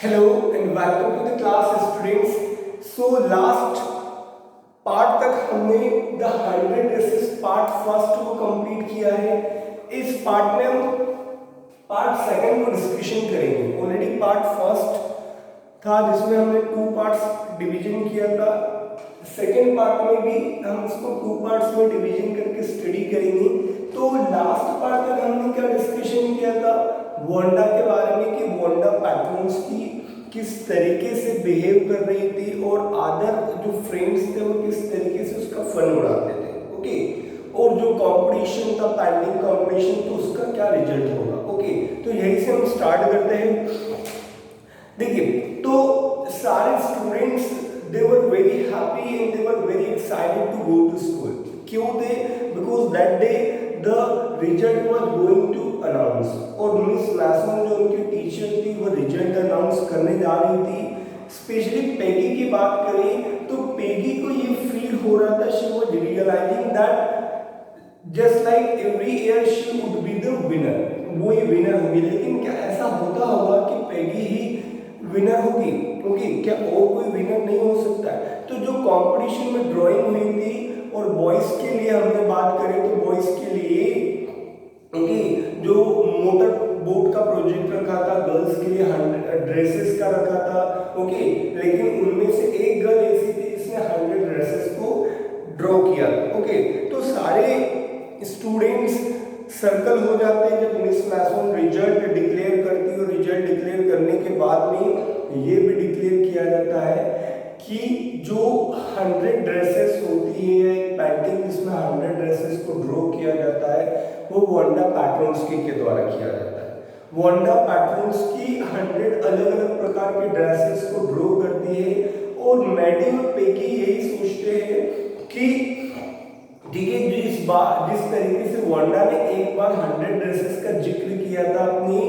Hello and welcome to the class students. So last part तक हमने the 100 races part first को complete किया है। इस पार्ट में हम पार्ट सेकंड को डिस्कशन करेंगे। ऑलरेडी पार्ट फर्स्ट था जिसमें हमने टू पार्ट्स डिवीजन किया था। सेकंड पार्ट में भी हम इसको टू पार्ट्स में डिवीजन करके स्टडी करेंगे। तो लास्ट पार्ट तक हमने क्या डिस्कशन किया था, वांडा के बारे में कि वांडा पैटर्न्स की किस तरीके से बिहेव कर रही थी और अदर जो फ्रेंड्स थे वो किस तरीके से उसका फन उड़ाते थे। ओके, और जो कंपटीशन था पेंटिंग कंपटीशन, तो उसका क्या रिजल्ट होगा। ओके, तो यही से हम स्टार्ट करते हैं। देखिए, तो सारे students they were very happy and they were very excited to go to school. क्यों थे? Because that day the result was going to announce, और मिस मैसन जो उनकी टीचर थी वो रिजल्ट अनाउंस करने जा रही थी। स्पेशली पेगी की बात करें तो पेगी को ये फील हो रहा था, she was realising that just like every year she would be the winner, वो ही विनर होगी। लेकिन क्या ऐसा होता होगा कि पेगी ही विनर होगी? ओके, क्या और कोई विनर नहीं हो सकता है? तो जो कंपटीशन में ड्राइंग हुई थी, और बॉयज के लिए हमने बात करें तो बॉयज के लिए ओके जो मोटर बोट का प्रोजेक्ट रखा था, गर्ल्स के लिए 100 ड्रेसेस का रखा था। ओके, लेकिन उनमें से एक गर्ल ऐसी थी जिसने 100 ड्रेसेस को ड्रॉ किया। ओके, तो सारे स्टूडेंट्स सर्कल हो जाते हैं जब मिस मैसन रिजल्ट डिक्लेयर करती है, और रिजल्ट डिक्लेयर करने के बाद में ये भी डिक्लेयर किया जाता है कि जो 100 ड्रेसेस होती है, पेंटिंग जिसमें 100 ड्रेसेस को ड्रॉ किया जाता है, वो वांडा पैटर्न्स के द्वारा किया जाता है। वांडा पैटर्न्स की 100 अलग अलग प्रकार के ड्रेसेस को ड्रॉ करती है, और मैडी और पेगी यही सोचते हैं कि ठीक है, जिस तरीके से वांडा ने एक बार 100 ड्रेसेस का जिक्र किया था अपनी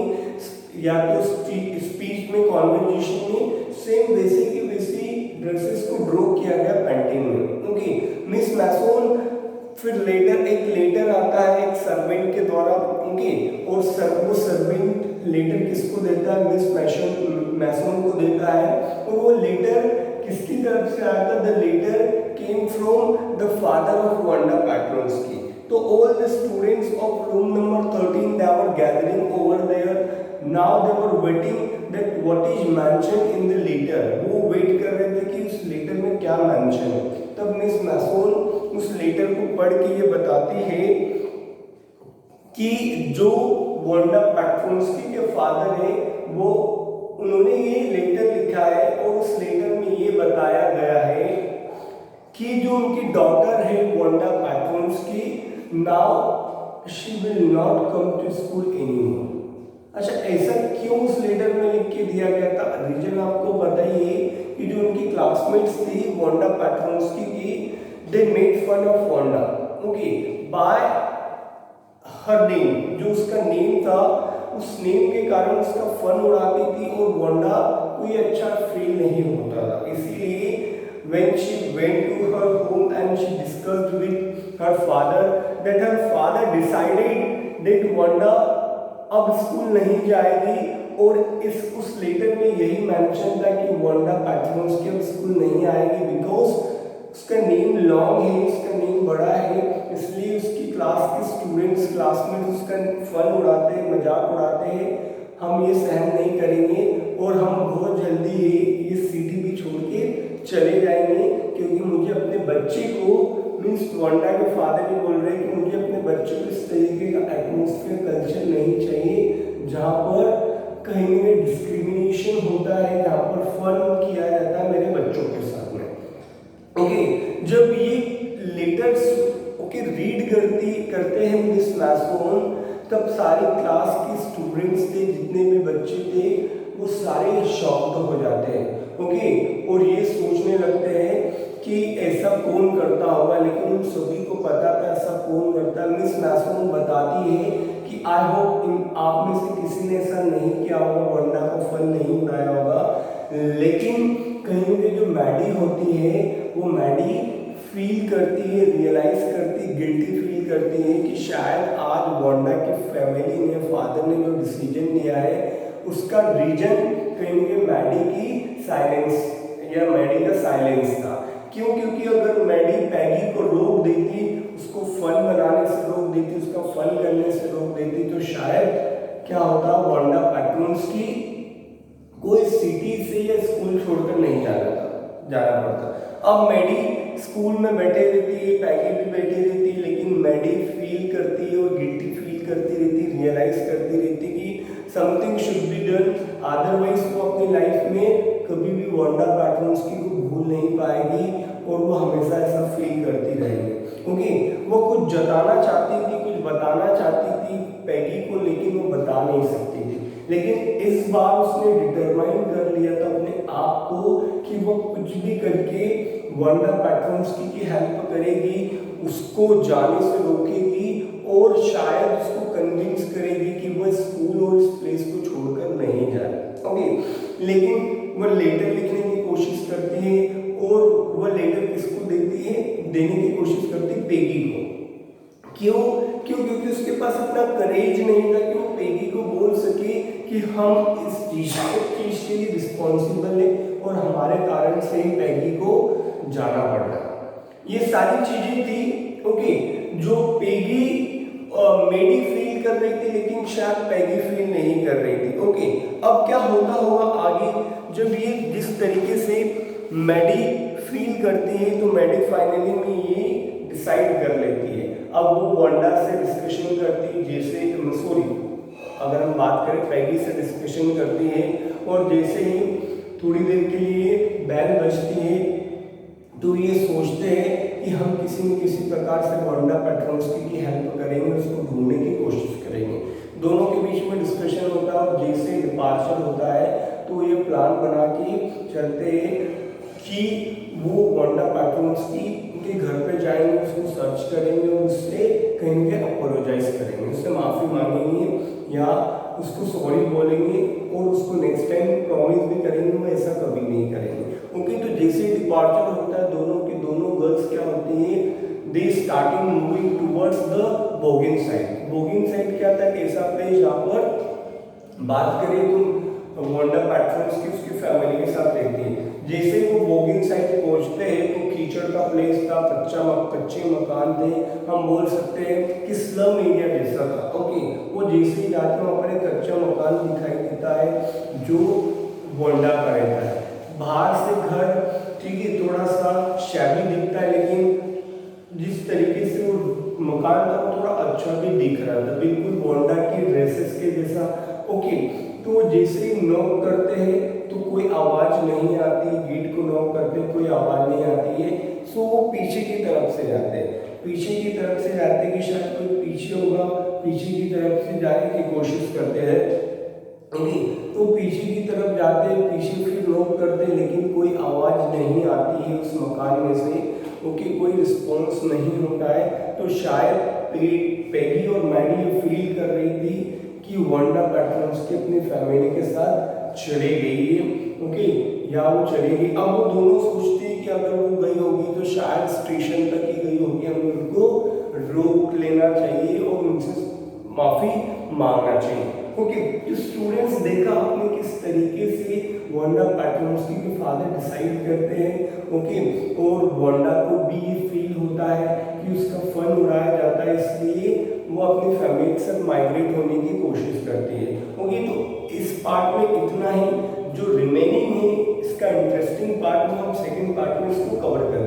या तो स्पीच में, कॉन्वर्सेशन में, सेम वैसे की वैसी ड्रेसेस को ड्रॉ किया गया पेंटिंग में। ओके, मिस मैसन फिर एक लेटर आता है एक सर्वेंट के द्वारा। ओके, और वो सर्वेंट लेटर किसको देता है? मिस मैसन को देता है। और वो लेटर किसकी तरफ से आया था? The letter came from the father of Wanda Patterns की। तो all the students of room number 13 they were gathering over there. Now they were waiting that what is mentioned in the letter. वो wait कर रहे थे कि उस letter में क्या मेंशन है। तब मिस मैसन उस लेटर को पढ़ के ये बताती है कि जो वांडा पैटर्न्स के फादर है वो उन्होंने ये लेटर लिखा है, और उस लेटर में ये बताया गया है कि जो उनकी डॉटर है वांडा पैटर्न्स की, now she will not come to school anymore. अच्छा, ऐसा क्यों उस लेटर में लिख के दिया गया था? रीजन आपको बताइए कि जो उनकी क्लासमेट्स थी वांडा पैटर्न्स की, they made fun of Wanda okay by her name. जो उसका नेम था, उस नेम के कारण उसका फन उड़ाती थी, और वांडा कोई अच्छा फील नहीं होता था। इसीलिए when she went to her home and she discussed with her father, that her father decided that Wanda अब स्कूल नहीं जाएगी। और उस लेटर में यही मेंशन था कि वांडा पैटर्न्स के अब स्कूल नहीं आएगी, बिकॉज उसका नेम लॉन्ग है, उसका नेम बड़ा है, इसलिए उसकी क्लास के स्टूडेंट्स क्लासमेट्स उसका फन उड़ाते हैं, मजाक उड़ाते हैं। हम ये सहन नहीं करेंगे और हम बहुत जल्दी ये सिटी भी छोड़ के चले जाएंगे, क्योंकि मुझे अपने बच्चे को, मीन्स वांडा के फादर भी बोल रहे हैं कि मुझे अपने बच्चे को इस तरीके का एटमॉस्फेयर कल्चर नहीं चाहिए जहाँ पर कहीं ना कहीं डिस्क्रिमिनेशन होता है, जहाँ पर फन किया जाता है मेरे बच्चों के साथ में। ओके, जब ये लेटर्स ओके रीड करते हैं मिस मैसन, तब सारी क्लास के स्टूडेंट्स थे, जितने भी बच्चे थे, वो सारे शॉक्ड हो जाते हैं। ओके, और ये सोचने लगते हैं कि ऐसा कौन करता होगा, लेकिन उन सभी को पता था ऐसा कौन करता है। मिस मैसन बताती है कि आई होप आप में से किसी ने ऐसा नहीं किया होगा, वांडा को फन नहीं उड़ाया होगा। लेकिन कहीं भी जो मैडी होती है, वो मैडी फील करती है, रियलाइज करती, गिल्टी फील करती है कि शायद आज वांडा की फैमिली ने, फादर ने जो डिसीजन लिया है उसका रीजन कहेंगे मैडी की साइलेंस या मैडी का साइलेंस था। क्यों? क्योंकि अगर मैडी पैगी को रोक देती, उसको फन बनाने से रोक देती, उसका फन करने से रोक देती, तो शायद क्या होता, वांडा पेट्रोन्स्की कोई सिटी से या स्कूल छोड़कर नहीं जाना पड़ता। अब मैडी स्कूल में बैठे रहती है, पैगी भी बैठी रहती है, लेकिन मैडी फील करती है और गिल्टी फील करती रहती, रियलाइज करती रहती कि something should be done, otherwise वो अपनी लाइफ में कभी भी वांडा पेट्रोन्स्की को भूल नहीं पाएगी और वो हमेशा ऐसा फील करती रहेगी। क्योंकि वो कुछ जताना चाहती थी, कुछ बताना चाहती थी पैगी को, लेकिन वो बता नहीं सकती थी। लेकिन इस बार उसने डिटरमाइन कर लिया था अपने आप को कि वो कुछ भी करके वांडा पेट्रोन्स्की की हेल्प करेगी, उसको जाने से रोकेगी और शायद उसको कन्विंस करेगी कि वो स्कूल और इस प्लेस को छोड़कर नहीं जाए। ओके, लेकिन वो लेटर लिखने की कोशिश करती है और वो लेटर किसको देती है, देने की कोशिश करती है पैगी को। क्यों? क्योंकि उसके पास इतना करेज नहीं था कि वो पैगी को बोल सके कि हम इस चीज के लिए रिस्पॉन्सिबल है और हमारे कारण से ही पैगी को जाना पड़ रहा। ये सारी चीजें थी ओके जो पैगी मेडी फील कर रही थी, लेकिन शायद पैगी फील नहीं कर रही थी। ओके, अब क्या होता होगा आगे, जब ये जिस तरीके से मैडी फील करती है तो मैडी फाइनली में ये डिसाइड कर लेती है। अब वो वांडा से डिस्कशन करती है, जैसे अगर हम बात करें पैगी से डिस्कशन करती है और जैसे ही थोड़ी देर के लिए बेल बजती है तो ये सोचते हैं कि हम किसी न किसी प्रकार से वांडा पेट्रोन्स्की की हेल्प करेंगे, उसको ढूंढने की कोशिश करेंगे। दोनों के बीच में डिस्कशन होता है और जैसे डिपार्चर होता है तो ये प्लान बना के चलते हैं कि वो वांडा पेट्रोन्स्की के घर पे जाएंगे, उसको सर्च करेंगे और उससे कहेंगे अपोलोजाइज करेंगे, उससे माफ़ी मांगेंगे या उसको सॉरी बोलेंगे और उसको नेक्स्ट टाइम प्रॉमिस भी करेंगे वो ऐसा कभी नहीं करेंगे। ओके, तो जैसे डिपार्चर होता है दोनों की, दोनों गर्ल्स क्या होती है, they starting moving towards the बोगिन साइड। बोगिन साइड क्या था, एक ऐसा प्लेस जहाँ पर बात करें तो वांडा पेट्रोन्स्की उसकी फैमिली के साथ रहती है। जैसे वो बोगिन साइड पहुंचते हैं तो कीचड़ का प्लेस था, कच्चे मकान थे, हम बोल सकते हैं कि स्लम एरिया जैसा था। ओके, वो जैसे ही जाते हैं वहाँ पर एक कच्चा मकान दिखाई देता है जो वांडा का रहता है। बाहर से घर ठीक है थोड़ा सा शैबी दिखता है, लेकिन जिस तरीके से वो मकान था वो थोड़ा अच्छा भी दिख रहा था, बिल्कुल वांडा की ड्रेसेस के जैसा। ओके, तो जैसे ही नॉक करते हैं तो कोई आवाज़ नहीं आती, गेट को नॉक करते कोई आवाज़ नहीं आती है, सो वो पीछे की तरफ से जाते हैं, पीछे की तरफ से जाते हैं कि शायद कोई पीछे होगा, पीछे की तरफ से जाने की कोशिश करते हैं। तो पीछे की तरफ जाते हैं, पीछे फिर नॉक करते हैं, लेकिन कोई आवाज़ नहीं आती है उस मकान में से। ओके, कोई रिस्पॉन्स नहीं होता है, तो शायद पैगी और मैडी फील कर रही थी कि वांडा पेट्रोन्स्की अपनी फैमिली के साथ चली गई है। ओके, या वो चली गई। अब वो दोनों सोचती है कि अगर वो गई होगी तो शायद स्टेशन तक ही गई होगी, हमें उनको रोक लेना चाहिए और उनसे माफ़ी मांगना चाहिए। ओके, तो स्टूडेंट्स देखा आपने किस तरीके से वांडा पेट्रोन्स्की के फादर डिसाइड करते हैं। ओके, और वांडा को भी ये फील होता है कि उसका फन उड़ाया जाता है, इसलिए वो अपनी फैमिली के साथ माइग्रेट होने की कोशिश करती है। ओके, तो इस पार्ट में इतना ही, जो रिमेनिंग है इसका इंटरेस्टिंग पार्ट में हम सेकेंड पार्ट में इसको कवर करेंगे।